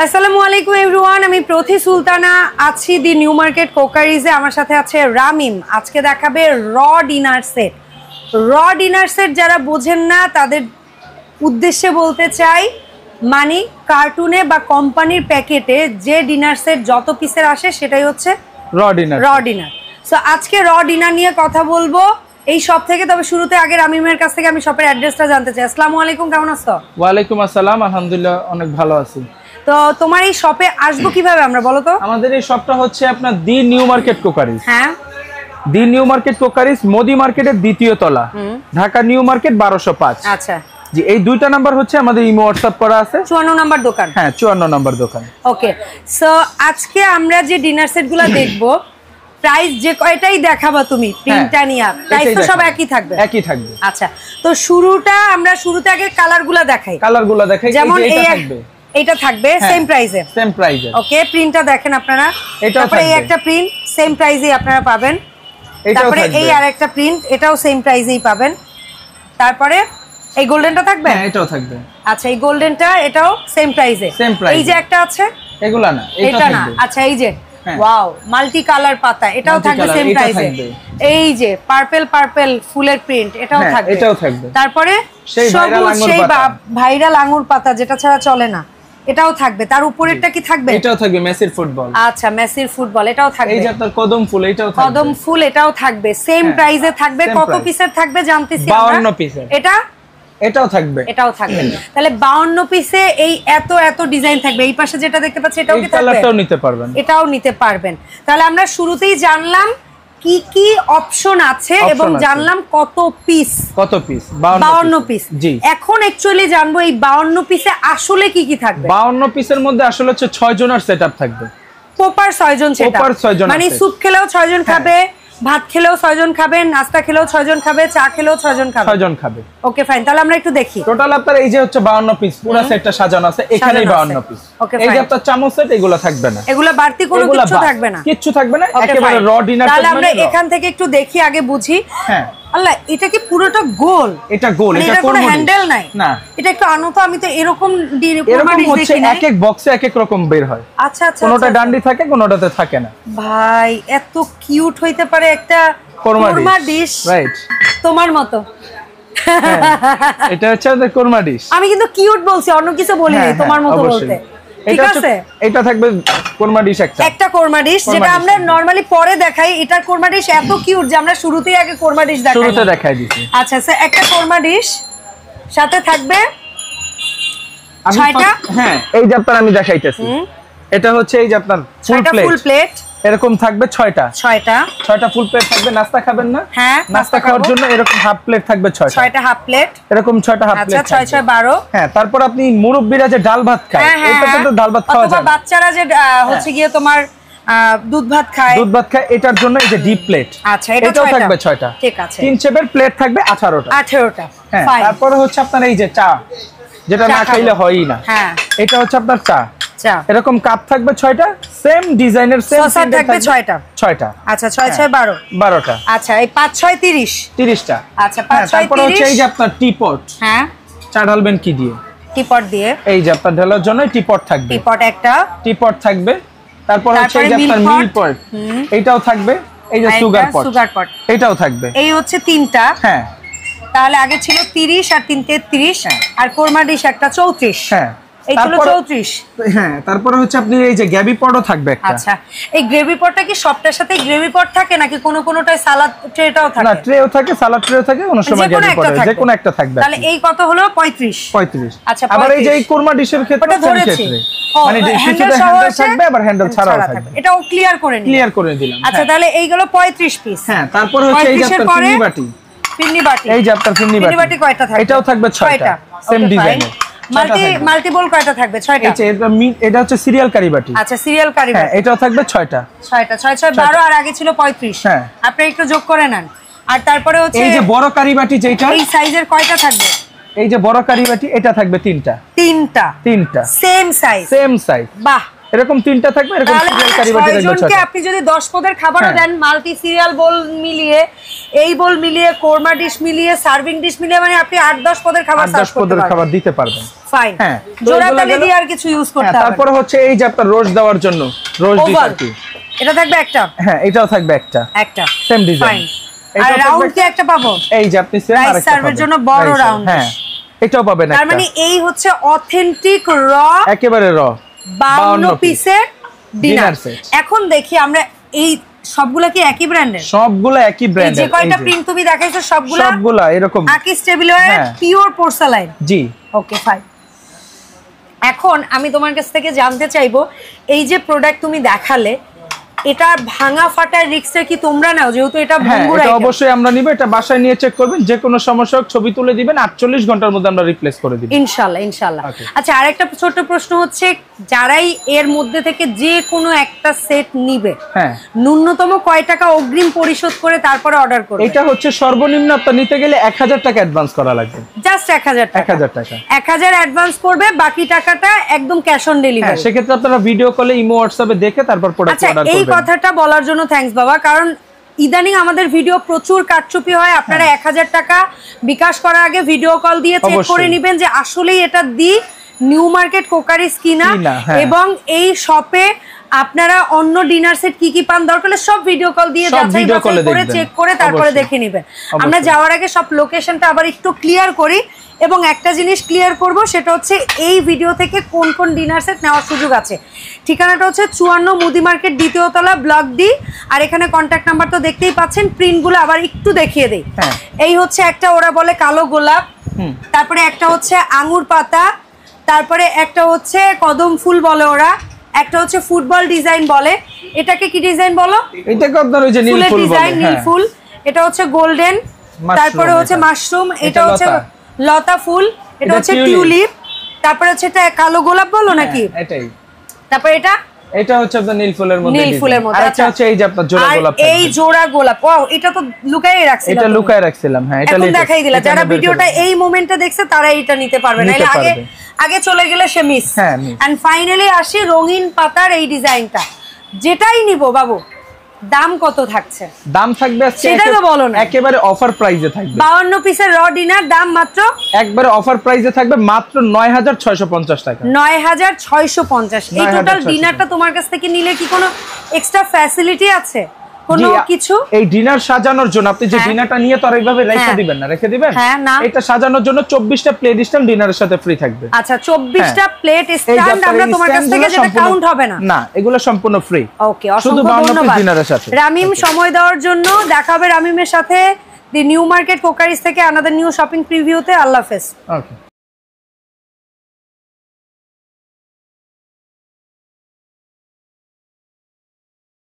আসসালামু আলাইকুম এভরিওয়ান, আমি প্রতি সুলতানা আছি দি নিউ মার্কেট কোকারিজে। আমার সাথে আছে রামিম। আজকে দেখাবে র ডিনার সেট। র ডিনার সেট যারা বোঝেন না তাদের উদ্দেশ্যে বলতে চাই, মানে কার্টুনে বা কোম্পানির প্যাকেটে যে ডিনার সেট যত পিসের আসে সেটাই হচ্ছে র ডিনার। সো আজকে র ডিনার নিয়ে কথা বলবো এই শপ থেকে। তবে শুরুতে আগে রামিমের কাছ থেকে আমি শপের অ্যাড্রেসটা জানতে চাই। আসসালামু আলাইকুম, কেমন আছো? ওয়ালাইকুম আসসালাম, আলহামদুলিল্লাহ অনেক ভালো আছি। তো তোমার এই শপে আসবো কিভাবে আমরা, বলো তো? আমাদের এই শপটা হচ্ছে আপনার দি নিউ মার্কেট কোকারিজ। হ্যাঁ, the new market crockeries Modi মার্কেটের দ্বিতীয় তলা, ঢাকা নিউ মার্কেট 1205। আচ্ছা জি, এই দুইটা নাম্বার হচ্ছে আমাদের ইমো হোয়াটসঅ্যাপ করা আছে। 54 নাম্বার দোকান। হ্যাঁ, 54 নাম্বার দোকান। ওকে, সো আজকে আমরা যে ডিনার সেটগুলো দেখবো, প্রাইস যে কয়টাই দেখাবা তুমি প্রিন্টটা নিয়ে, প্রাইস তো সব একই থাকবে? একই থাকবে। আচ্ছা, তো আমরা শুরুতে আগে কালারগুলো দেখাই। যেমন এইটা থাকবে সেম প্রাইসে। ওকে, প্রিন্টটা দেখেন আপনারা। তারপরে এই একটা প্রিন্ট সেম প্রাইসেই আপনারা পাবেন। তারপরে এই আরেকটা প্রিন্ট, এটাও সেম প্রাইসেই পাবেন। তারপরে এই গোল্ডেনটা থাকবে। হ্যাঁ, এটাও থাকবে। আচ্ছা, এই গোল্ডেনটা এটাও সেম প্রাইসে। এই যে একটা আছে, এগুলা না, এটা না। আচ্ছা, এই যে ওয়াও মাল্টি কালার পাতা, এটাও থাকবে সেম প্রাইসে। এই যে পার্পল ফুলের প্রিন্ট, এটাও থাকবে। তারপরে সবুজ সেই ভাইরাল আঙ্গুর পাতা, যেটা ছাড়া চলে না, এটাও থাকবে। তার উপরেরটা কি থাকবে? এটাও থাকবে মেসির ফুটবল। আচ্ছা, মেসির ফুটবল এটাও থাকবে। এই যে আপনার কদম ফুল, এটাও থাকবে। কদম ফুল এটাও থাকবে সেম প্রাইসে থাকবে। কত পিসের থাকবে জানতেছি আমরা? 52 পিসের। এটাও থাকবে। তাহলে 52 পিসে এই এত ডিজাইন থাকবে। এই পাশে যেটা দেখতে পাচ্ছি এটাও কি থাকবে? কালারটাও নিতে পারবেন। এটাও নিতে পারবেন। তাহলে আমরা শুরুতেই জানলাম কি কি অপশন আছে এবং জানলাম কত পিস। 52 পিস। এখন অ্যাকচুয়ালি জানবো এই 52 পিসে আসলে কি কি থাকবে। 52 পিসের মধ্যে আসলে হচ্ছে 6 জনের সেটআপ থাকবে। প্রপার 6 জন সেটআপ, মানে স্যুপ খেলেও 6 জন খাবে, ভাত খেলেও 6 জন খাবে, নাস্তা খেলেও 6 জন খাবে, চা খেলেও 6 জন খাবে। ওকে ফাইন, তাহলে আমরা একটু দেখি। টোটাল আপনার এই যে হচ্ছে 52 পিস, পুরো সেটটা সাজানো আছে। এখানেই 52 পিস। এই যে আপনার চামচ সেট, এগুলো থাকবে না, এগুলো বাড়তি কোনো কিছু থাকবে না, কিচ্ছু থাকবে না, একেবারে র ডিনার। তাহলে আমরা এখান থেকে একটু দেখি, আগে বুঝি। হ্যাঁ, আল্লাহ, এটা কি পুরোটা গোল? এটা গোল, এটা কোনো হ্যান্ডেল নাই না। এটা একটু আনো তো, আমি তো এরকম হচ্ছে এক এক বক্সে এক এক রকম বের হয়। আচ্ছা, কোনোটা ডান্ডি থাকে, কোনোটাতে থাকে না। ভাই, এত কিউট হইতে পারে একটা কোরমা ডিশ, রাইট? তোমার মতো। এটা হচ্ছে আমাদের কোরমা ডিশ। আমি কিন্তু কিউট বলছি, অন্য কিছু বলি নাই, তোমার মতো বলতে। ঠিক আছে, এটা থাকবে কোরমা ডিশ, একটা কোরমা ডিশ, যেটা আমরা নরমালি পরে দেখাই। এটা কোরমা ডিশ এত কিউট যে আমরা শুরুতেই আগে কোরমা ডিশ দেখাই দিছি। আচ্ছা, স্যার, একটা কোরমা ডিশ সাথে থাকবে 6টা। হ্যাঁ, এই যে আপনার আমি দেখাইতেছি, এটা হচ্ছে এই যে আপনার ফুল প্লেট এরকম থাকবে 6টা ফুল প্লেট থাকবে। নাস্তা খাবেন না? হ্যাঁ, নাস্তা খাওয়ার জন্য এরকম হাফ প্লেট থাকবে 6টা হাফ প্লেট, এরকম 6টা হাফ প্লেট। আচ্ছা, 6 6 12। হ্যাঁ, তারপর আপনি মুরব্বিরা যে ডাল ভাত খায়, এটা তো ডাল ভাত খাওয়া যায় না। বাচ্চারা যে হচ্ছে গিয়ে তোমার দুধ ভাত খায়, এটার জন্য এই যে ডিপ প্লেট। আচ্ছা, এটাও থাকবে 6টা। ঠিক আছে, 3 শেপের প্লেট থাকবে 18টা। হ্যাঁ, তারপর হচ্ছে আপনার এই যে চা, যেটা না খাইলে হয়ই না। হ্যাঁ, এটা হচ্ছে আপনার চা। এরকম কাপ থাকবে 6টা, সেম ডিজাইনের, সেম সস থাকবে 6টা। আচ্ছা, 6 6 12টা। আচ্ছা, এই 5 6 30টা। আচ্ছা, 5 6 30। তারপর হচ্ছে এই যে আপনার টিপট। হ্যাঁ, চা ঢালবেন কি দিয়ে? টিপট দিয়ে। এই যে আপনার ঢালার জন্য টিপট থাকবে, টিপট থাকবে। তারপর হচ্ছে এই যে আপনার মিল পট, এটাও থাকবে। এই যে সুগার পট, এটাও থাকবে। এই হচ্ছে 3টা। হ্যাঁ, তাহলে আগে ছিল 30 আর 3 33, আর কোরমা ডিশ একটা 34। হ্যাঁ, এই ছিল 34। হ্যাঁ, তারপরে হচ্ছে আপনি এই যে গ্রেভি পটও থাকবে একটা। আচ্ছা, এই গ্রেভি পটটা কি সবটার সাথে গ্রেভি পট থাকে নাকি কোনোটায় সালাদ ট্রেটাও থাকে? না, ট্রেও থাকে, সালাদ ট্রেও থাকে, কোন সময় গ্রেভি পট থাকে, যে কোনো একটা থাকবে। তাহলে এই কত হলো? 35। আচ্ছা, আবার এই যে এই কোরমা ডিশের ক্ষেত্রে মানে কিছুটা হ্যান্ডেল থাকবে, আবার হ্যান্ডেল ছাড়াও থাকবে। এটাও ক্লিয়ার করে দিলাম। আচ্ছা, তাহলে এইগুলো 35 পিস। হ্যাঁ, তারপর হচ্ছে এই যে আপনার পিন্নি বাটি, এই যে আপনার পিন্নি বাটি কয়টা থাকবে? এটাও থাকবে 6টা, সেম ডিজাইনের। মাল্টিপল কয়টা থাকবে? 6টা। এটা হচ্ছে সিরিয়াল কারি বাটি। আচ্ছা, সিরিয়াল কারি বাটি। হ্যাঁ, এটাও থাকবে 6টা। 6 6 12, আর আগে ছিল 35। হ্যাঁ, আপনি একটু যোগ করে নেন। আর তারপরে হচ্ছে এই যে বড় কারি বাটি, যেটা এই সাইজের কয়টা থাকবে? এই যে বড় কারি বাটি, এটা থাকবে 3টা। Same size. বাহ, এরকম তিনটা থাকবে, এরকম সিরিয়াল কারিবাটি থাকবে ছয়জনকে আপনি যদি 10 পদের খাবারও দেন, মাল্টি সিরিয়াল বোল মিলিয়ে, এই বোল মিলিয়ে, কোরমা ডিশ মিলিয়ে, সার্ভিং ডিশ মিলিয়ে, মানে আপনি 8-10 পদের খাবার সার্ভ করতে পারবেন, 8-10 পদের খাবার দিতে পারবেন। ফাইন। হ্যাঁ, জোড়া তালি দিয়ে আর কিছু ইউজ করতে হবে। তারপরে হচ্ছে এই যে আপনার রোস্ট দেওয়ার জন্য রোস্ট ডিশ আছে, এটা থাকবে একটা। হ্যাঁ, এটাও থাকবে একটা সেম ডিজাইন। আর রাউন্ড কি একটা পাবো? এই যে আপনি সেম আরেকটা সার্ভের জন্য বড় রাউন্ড। হ্যাঁ, এটাও পাবেন একটা। তার মানে এই হচ্ছে অথেন্টিক র, একেবারে র 52 পিসের ডিনার সেট। এখন দেখি আমরা এই সবগুলা কি একই ব্র্যান্ডের? সবগুলা একই ব্র্যান্ডের। যে কয়টা প্রিন্ট তুমি দেখাইছো সবগুলা এরকম আকিস টেবিলওয়্যার পিওর পোর্সেলাইন। জি, ওকে ফাইন। এখন আমি তোমার কাছ থেকে জানতে চাইবো, এই যে প্রোডাক্ট তুমি দেখালে, এটা ভাঙা ফাটার রিস্কটা কি তোমরা নাও? যেহেতু এটা ভঙ্গুর আইটেম, অবশ্যই আমরা নিব। এটা বাসায় নিয়ে চেক করবেন, যে কোনো সমস্যা হোক ছবি তুলে দিবেন, 48 ঘন্টার মধ্যে আমরা রিপ্লেস করে দিব ইনশাআল্লাহ। আচ্ছা, আরেকটা ছোট প্রশ্ন হচ্ছে, যারাই এর মধ্যে থেকে যে কোনো একটা সেট নিবে, ন্যূনতম কয় টাকা অগ্রিম পরিশোধ করে তারপরে অর্ডার করবে? এটা হচ্ছে সর্বনিম্ন আপনার নিতে গেলে 1000 টাকা অ্যাডভান্স করা লাগবে। জাস্ট 1000 টাকা 1000 অ্যাডভান্স করবে, বাকি টাকাটা একদম ক্যাশ অন ডেলিভারি। সেক্ষেত্রে আপনারা ভিডিও কলে, ইমো, হোয়াটসঅ্যাপে দেখে তারপর প্রোডাক্ট অর্ডার করবেন। এই কথাটা বলার জন্য থ্যাঙ্কস বাবা, কারণ ইদানিং আমাদের ভিডিও প্রচুর কাটচুপি হয়। আপনারা 1000 টাকা বিকাশ করার আগে ভিডিও কল দিয়ে চেক করে নেবেন যে আসলেই এটা দি নিউ মার্কেট কোকারিজ কিনা, এবং এই শপে আপনারা অন্য ডিনার সেট কি কি পান দরকার হলে সব ভিডিও কল দিয়ে যাচাই করে চেক করে তারপরে দেখে নেবেন। আমরা যাওয়ার আগে সব লোকেশনটা আবার একটু ক্লিয়ার করি, এবং একটা জিনিস ক্লিয়ার করব, সেটা হচ্ছে এই ভিডিও থেকে কোন কোন ডিনার সেট নেওয়ার সুযোগ আছে। ঠিকানাটা হচ্ছে 54 মুদি মার্কেট, দ্বিতীয় তলা, ব্লক ডি। আর এখানে কন্ট্যাক্ট নাম্বার তো দেখতেই পাচ্ছেন। প্রিন্টগুলো আবার একটু দেখিয়ে দেই। এই হচ্ছে একটা, ওরা বলে কালো গোলাপ, তারপরে একটা হচ্ছে আঙ্গুর পাতা, তারপরে একটা হচ্ছে কদম ফুল বলে ওরা, একটা হচ্ছে ফুটবল ডিজাইন বলে। এটাকে কি ডিজাইন বলো? এটাকে আপনার ওই যে নীল ফুল বলে, নীল ফুল। এটা হচ্ছে গোল্ডেন, তারপরে হচ্ছে মাশরুম, এটা হচ্ছে লতা ফুল, এটা হচ্ছে টিউলিপ, তারপরে হচ্ছে এটা কালো গোলাপ বলো নাকি? এটাই। তারপরে এটা হচ্ছে আপনার নীল ফুলের মধ্যে। আর এটা হচ্ছে এই যে আপনার জোড়া গোলাপ। এই জোড়া গোলাপ, ওয়াও, এটা তো লুকায়ে রাখছিলাম। এটা লুকায়ে রাখছিলাম। হ্যাঁ, এটা দেখাই দিলা। যারা ভিডিওটা এই মোমেন্টে দেখছে তারা এটা নিতে পারবে, নাইলে আগে চলে গেলে সে মিস। এন্ড ফাইনালি আসি রঙিন পাতার এই ডিজাইনটা। যেটাই নিব বাবু, দাম কত থাকছে? দাম থাকবে সেটা তো বলো না। একেবারে অফার প্রাইসে থাকবে। 52 পিসের র ডিনার দাম মাত্র, একবারে অফার প্রাইসে থাকবে মাত্র 9650 টাকা। 9650। এই টোটাল ডিনারটা তোমার কাছ থেকে নিলে কি কোনো এক্সট্রা ফ্যাসিলিটি আছে? কোনো কিছু? এই ডিনার সাজানোর জন্য আপনি যে ডিনারটা নিয়ে তো আরেকভাবে রেখে দিবেন না, রেখে দিবেন, এটা সাজানোর জন্য 24টা প্লেট স্ট্যান্ড ডিনারের সাথে ফ্রি থাকবে। আচ্ছা, 24টা প্লেট স্ট্যান্ড আমরা তোমার কাছ থেকে যেটা কাউন্ট হবে না, না, এগুলো সম্পূর্ণ ফ্রি। ওকে, অসংখ্য ধন্যবাদ ডিনারের সাথে। রামিম সময় দেওয়ার জন্য। দেখা হবে রামিমের সাথে দি নিউ মার্কেট কোকারিজ থেকে আনাদার নিউ শপিং প্রিভিউতে। আল্লাহ হাফেজ। ওকে।